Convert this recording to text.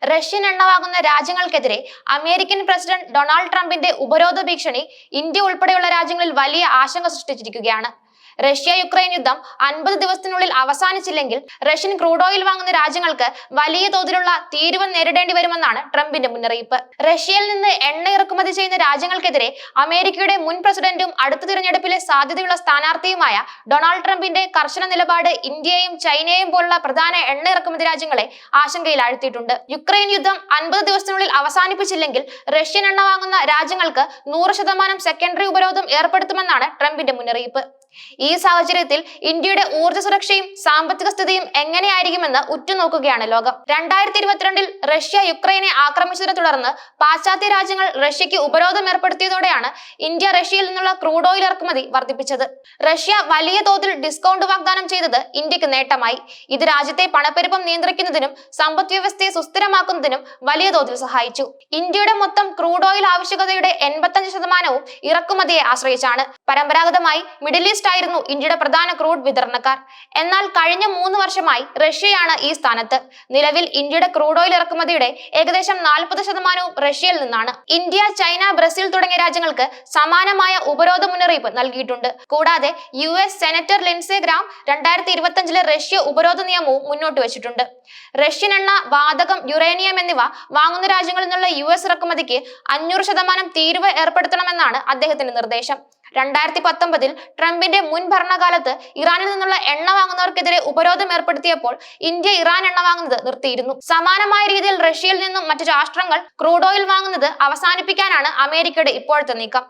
Russian എണ്ണ വാങ്ങുന്ന രാജ്യങ്ങൾക്കെതിരെ American president Donald ട്രംപിന്റെ ഉപരോധ ഭീഷണി ഇന്ത്യ ഉൾപ്പെടെയുള്ള രാജ്യങ്ങളിൽ വലിയ ആശങ്ക സൃഷ്ടിച്ചിരിക്കുകയാണ്. റഷ്യ യുക്രൈൻ യുദ്ധം 50 ദിവസത്തിനുള്ളിൽ അവസാനിച്ചില്ലെങ്കിൽ റഷ്യൻ ക്രൂഡ് ഓയിൽ വാങ്ങുന്ന രാജ്യങ്ങൾക്ക് വലിയ തോതിലുള്ള തീരുവ നേരിടേണ്ടി വരുമെന്നാണ് ട്രംപിന്റെ മുന്നറിയിപ്പ്. റഷ്യയിൽ നിന്ന് എണ്ണ ഇറക്കുമതി ചെയ്യുന്ന രാജ്യങ്ങൾക്കെതിരെ അമേരിക്കയുടെ മുൻ പ്രസിഡന്റും അടുത്ത തിരഞ്ഞെടുപ്പിലെ സാധ്യതയുള്ള സ്ഥാനാർത്ഥിയുമായ ഡൊണാൾഡ് ട്രംപിന്റെ കർശന നിലപാട് ഇന്ത്യയെയും ചൈനയെയും പോലുള്ള പ്രധാന എണ്ണ ഇറക്കുമതി രാജ്യങ്ങളെ ആശങ്കയിൽ ആഴ്ത്തിയിട്ടുണ്ട്. യുക്രൈൻ യുദ്ധം 50 ദിവസത്തിനുള്ളിൽ അവസാനിപ്പിച്ചില്ലെങ്കിൽ റഷ്യൻ എണ്ണ വാങ്ങുന്ന രാജ്യങ്ങൾക്ക് 100% സെക്കൻഡറി ഉപരോധം ഏർപ്പെടുത്തുമെന്നാണ് ട്രംപിന്റെ മുന്നറിയിപ്പ്. ഈ സാഹചര്യത്തിൽ ഇന്ത്യയുടെ ഊർജ്ജ സുരക്ഷയും സാമ്പത്തിക സ്ഥിതിയും എങ്ങനെയായിരിക്കുമെന്ന് ഉറ്റുനോക്കുകയാണ് ലോകം. 2022 റഷ്യ യുക്രൈനെ ആക്രമിച്ചതിനെ തുടർന്ന് പാശ്ചാത്യ രാജ്യങ്ങൾ റഷ്യക്ക് ഉപരോധം ഏർപ്പെടുത്തിയതോടെയാണ് ഇന്ത്യ റഷ്യയിൽ നിന്നുള്ള ക്രൂഡ് ഓയിൽ ഇറക്കുമതി വർദ്ധിപ്പിച്ചത്. റഷ്യ വലിയ തോതിൽ ഡിസ്കൗണ്ട് വാഗ്ദാനം ചെയ്തത് ഇന്ത്യക്ക് നേട്ടമായി. ഇത് രാജ്യത്തെ പണപ്പെരുപ്പം നിയന്ത്രിക്കുന്നതിനും സമ്പദ് വ്യവസ്ഥയെ സുസ്ഥിരമാക്കുന്നതിനും വലിയ തോതിൽ സഹായിച്ചു. ഇന്ത്യയുടെ മൊത്തം ക്രൂഡ് ഓയിൽ ആവശ്യകതയുടെ 85% ഇറക്കുമതിയെ ആശ്രയിച്ചാണ്. പരമ്പരാഗതമായി മിഡിൽ ഈസ്റ്റ് ആയിരുന്നു ഇന്ത്യയുടെ പ്രധാന ക്രൂഡ് വിതരണക്കാർ. എന്നാൽ കഴിഞ്ഞ 3 വർഷമായി റഷ്യയാണ് ഈ സ്ഥാനത്ത്. നിലവിൽ ഇന്ത്യയുടെ ക്രൂഡ് ഓയിൽ ഇറക്കുമതിയുടെ ഏകദേശം 40% റഷ്യയിൽ നിന്നാണ്. ഇന്ത്യ, ചൈന, ബ്രസീൽ തുടങ്ങിയ രാജ്യങ്ങൾക്ക് സമാനമായ ഉപരോധ മുന്നറിയിപ്പ് നൽകിയിട്ടുണ്ട്. കൂടാതെ US senator Lindsey Graham 2025 Russia ഉപരോധ നിയമവും മുന്നോട്ട് വെച്ചിട്ടുണ്ട്. റഷ്യൻ എണ്ണ, വാതകം, യുറേനിയം എന്നിവ വാങ്ങുന്ന രാജ്യങ്ങളിൽ നിന്നുള്ള US ഇറക്കുമതിക്ക് 500% തീരുവ ഏർപ്പെടുത്തണമെന്നാണ് അദ്ദേഹത്തിന്റെ നിർദ്ദേശം. 2019 ട്രംപിന്റെ മുൻ ഭരണകാലത്ത് ഇറാനിൽ നിന്നുള്ള എണ്ണ വാങ്ങുന്നവർക്കെതിരെ ഉപരോധം ഏർപ്പെടുത്തിയപ്പോൾ ഇന്ത്യ ഇറാൻ എണ്ണ വാങ്ങുന്നത് നിർത്തിയിരുന്നു. സമാനമായ രീതിയിൽ റഷ്യയിൽ നിന്നും മറ്റു രാഷ്ട്രങ്ങൾ ക്രൂഡ് ഓയിൽ വാങ്ങുന്നത് അവസാനിപ്പിക്കാനാണ് അമേരിക്കയുടെ ഇപ്പോഴത്തെ നീക്കം.